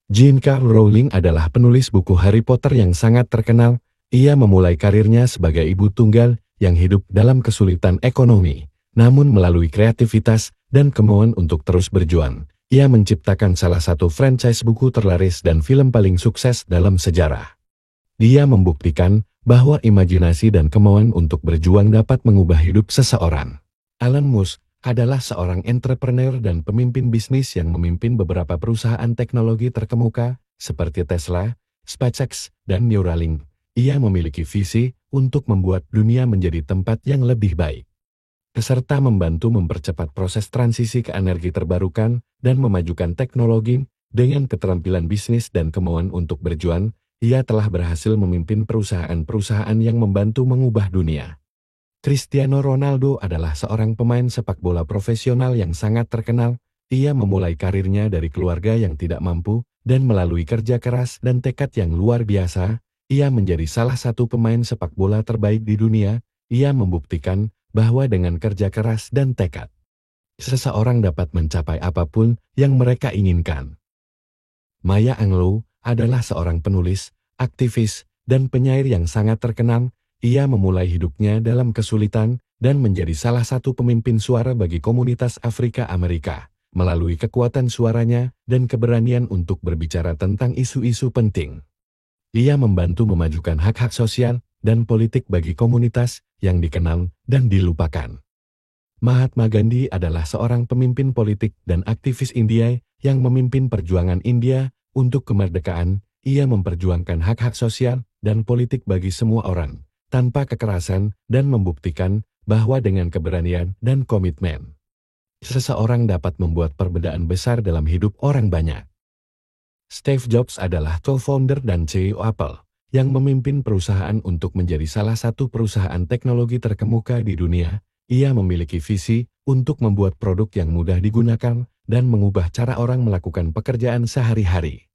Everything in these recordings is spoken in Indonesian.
J.K. Rowling adalah penulis buku Harry Potter yang sangat terkenal. Ia memulai karirnya sebagai ibu tunggal yang hidup dalam kesulitan ekonomi. Namun melalui kreativitas dan kemauan untuk terus berjuang, ia menciptakan salah satu franchise buku terlaris dan film paling sukses dalam sejarah. Dia membuktikan bahwa imajinasi dan kemauan untuk berjuang dapat mengubah hidup seseorang. Elon Musk adalah seorang entrepreneur dan pemimpin bisnis yang memimpin beberapa perusahaan teknologi terkemuka seperti Tesla, SpaceX, dan Neuralink. Ia memiliki visi untuk membuat dunia menjadi tempat yang lebih baik, serta membantu mempercepat proses transisi ke energi terbarukan dan memajukan teknologi. Dengan keterampilan bisnis dan kemauan untuk berjuang, ia telah berhasil memimpin perusahaan-perusahaan yang membantu mengubah dunia. Cristiano Ronaldo adalah seorang pemain sepak bola profesional yang sangat terkenal. Ia memulai karirnya dari keluarga yang tidak mampu, dan melalui kerja keras dan tekad yang luar biasa, ia menjadi salah satu pemain sepak bola terbaik di dunia. Ia membuktikan bahwa dengan kerja keras dan tekad, seseorang dapat mencapai apapun yang mereka inginkan. Maya Angelou adalah seorang penulis, aktivis, dan penyair yang sangat terkenal. Ia memulai hidupnya dalam kesulitan dan menjadi salah satu pemimpin suara bagi komunitas Afrika Amerika, melalui kekuatan suaranya dan keberanian untuk berbicara tentang isu-isu penting. Ia membantu memajukan hak-hak sosial dan politik bagi komunitas yang dikenal dan dilupakan. Mahatma Gandhi adalah seorang pemimpin politik dan aktivis India yang memimpin perjuangan India untuk kemerdekaan. Ia memperjuangkan hak-hak sosial dan politik bagi semua orang, tanpa kekerasan, dan membuktikan bahwa dengan keberanian dan komitmen, seseorang dapat membuat perbedaan besar dalam hidup orang banyak. Steve Jobs adalah co-founder dan CEO Apple, yang memimpin perusahaan untuk menjadi salah satu perusahaan teknologi terkemuka di dunia. Ia memiliki visi untuk membuat produk yang mudah digunakan dan mengubah cara orang melakukan pekerjaan sehari-hari.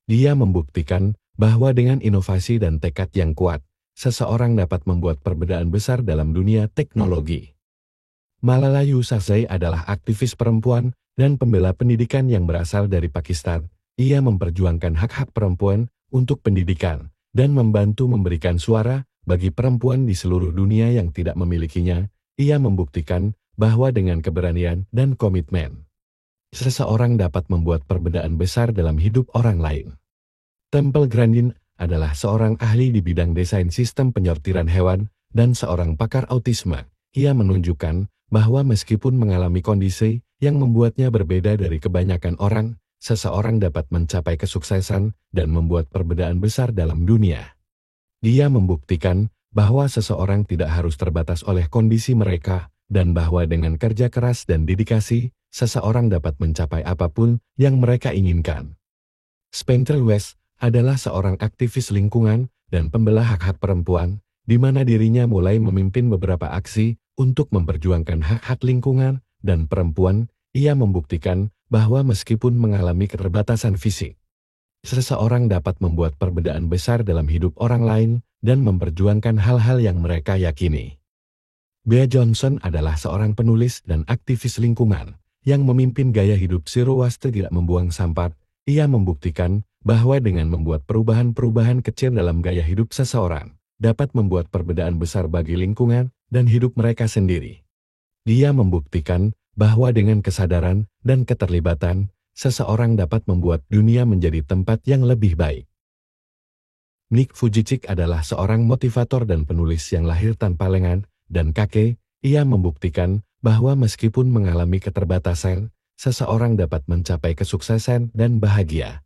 Dia membuktikan bahwa dengan inovasi dan tekad yang kuat, seseorang dapat membuat perbedaan besar dalam dunia teknologi. Malala Yousafzai adalah aktivis perempuan dan pembela pendidikan yang berasal dari Pakistan. Ia memperjuangkan hak-hak perempuan untuk pendidikan dan membantu memberikan suara bagi perempuan di seluruh dunia yang tidak memilikinya. Ia membuktikan bahwa dengan keberanian dan komitmen, seseorang dapat membuat perbedaan besar dalam hidup orang lain. Temple Grandin adalah seorang ahli di bidang desain sistem penyortiran hewan dan seorang pakar autisme. Ia menunjukkan bahwa meskipun mengalami kondisi yang membuatnya berbeda dari kebanyakan orang, seseorang dapat mencapai kesuksesan dan membuat perbedaan besar dalam dunia. Dia membuktikan bahwa seseorang tidak harus terbatas oleh kondisi mereka, dan bahwa dengan kerja keras dan dedikasi, seseorang dapat mencapai apapun yang mereka inginkan. Spencer West adalah seorang aktivis lingkungan dan pembela hak-hak perempuan, di mana dirinya mulai memimpin beberapa aksi untuk memperjuangkan hak-hak lingkungan dan perempuan. Ia membuktikan bahwa meskipun mengalami keterbatasan fisik, seseorang dapat membuat perbedaan besar dalam hidup orang lain dan memperjuangkan hal-hal yang mereka yakini. Bea Johnson adalah seorang penulis dan aktivis lingkungan yang memimpin gaya hidup zero waste, tidak membuang sampah. Ia membuktikan bahwa dengan membuat perubahan-perubahan kecil dalam gaya hidup seseorang, dapat membuat perbedaan besar bagi lingkungan dan hidup mereka sendiri. Dia membuktikan bahwa dengan kesadaran dan keterlibatan, seseorang dapat membuat dunia menjadi tempat yang lebih baik. Nick Vujicic adalah seorang motivator dan penulis yang lahir tanpa lengan dan kaki. Ia membuktikan bahwa meskipun mengalami keterbatasan, seseorang dapat mencapai kesuksesan dan bahagia.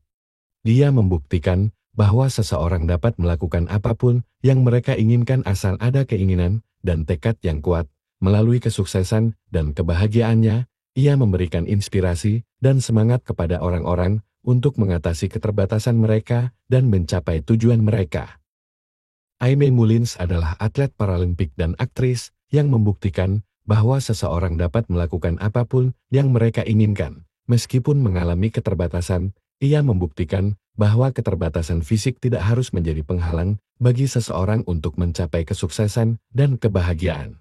Dia membuktikan bahwa seseorang dapat melakukan apapun yang mereka inginkan asal ada keinginan dan tekad yang kuat. Melalui kesuksesan dan kebahagiaannya, ia memberikan inspirasi dan semangat kepada orang-orang untuk mengatasi keterbatasan mereka dan mencapai tujuan mereka. Aimee Mullins adalah atlet paralimpik dan aktris yang membuktikan bahwa seseorang dapat melakukan apapun yang mereka inginkan. Meskipun mengalami keterbatasan, ia membuktikan bahwa keterbatasan fisik tidak harus menjadi penghalang bagi seseorang untuk mencapai kesuksesan dan kebahagiaan.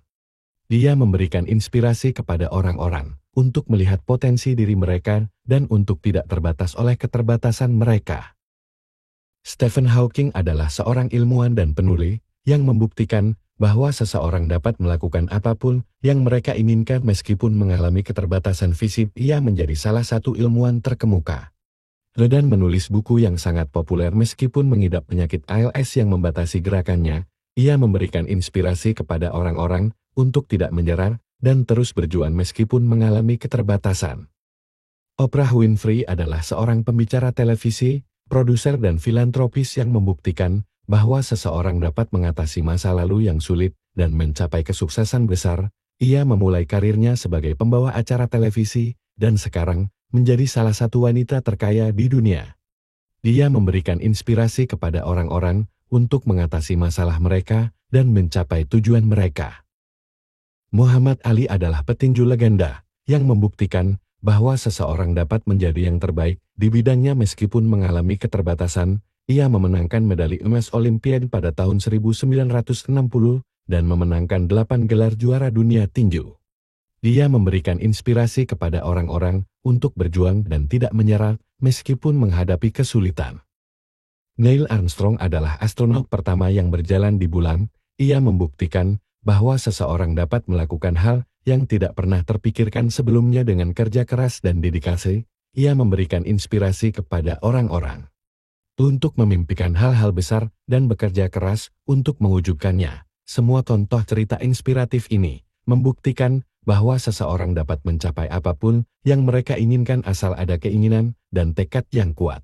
Dia memberikan inspirasi kepada orang-orang untuk melihat potensi diri mereka dan untuk tidak terbatas oleh keterbatasan mereka. Stephen Hawking adalah seorang ilmuwan dan penulis yang membuktikan bahwa seseorang dapat melakukan apapun yang mereka inginkan meskipun mengalami keterbatasan fisik. Ia menjadi salah satu ilmuwan terkemuka dan menulis buku yang sangat populer meskipun mengidap penyakit ALS yang membatasi gerakannya. Ia memberikan inspirasi kepada orang-orang untuk tidak menyerah dan terus berjuang meskipun mengalami keterbatasan. Oprah Winfrey adalah seorang pembicara televisi, produser dan filantropis yang membuktikan bahwa seseorang dapat mengatasi masa lalu yang sulit dan mencapai kesuksesan besar. Ia memulai karirnya sebagai pembawa acara televisi dan sekarang menjadi salah satu wanita terkaya di dunia. Dia memberikan inspirasi kepada orang-orang untuk mengatasi masalah mereka dan mencapai tujuan mereka. Muhammad Ali adalah petinju legenda yang membuktikan bahwa seseorang dapat menjadi yang terbaik di bidangnya meskipun mengalami keterbatasan. Ia memenangkan medali emas Olimpiade pada tahun 1960 dan memenangkan 8 gelar juara dunia tinju. Dia memberikan inspirasi kepada orang-orang untuk berjuang dan tidak menyerah meskipun menghadapi kesulitan. Neil Armstrong adalah astronot pertama yang berjalan di bulan. Ia membuktikan bahwa seseorang dapat melakukan hal yang tidak pernah terpikirkan sebelumnya dengan kerja keras dan dedikasi. Ia memberikan inspirasi kepada orang-orang untuk memimpikan hal-hal besar dan bekerja keras untuk mewujudkannya. Semua contoh cerita inspiratif ini membuktikan bahwa seseorang dapat mencapai apapun yang mereka inginkan asal ada keinginan dan tekad yang kuat.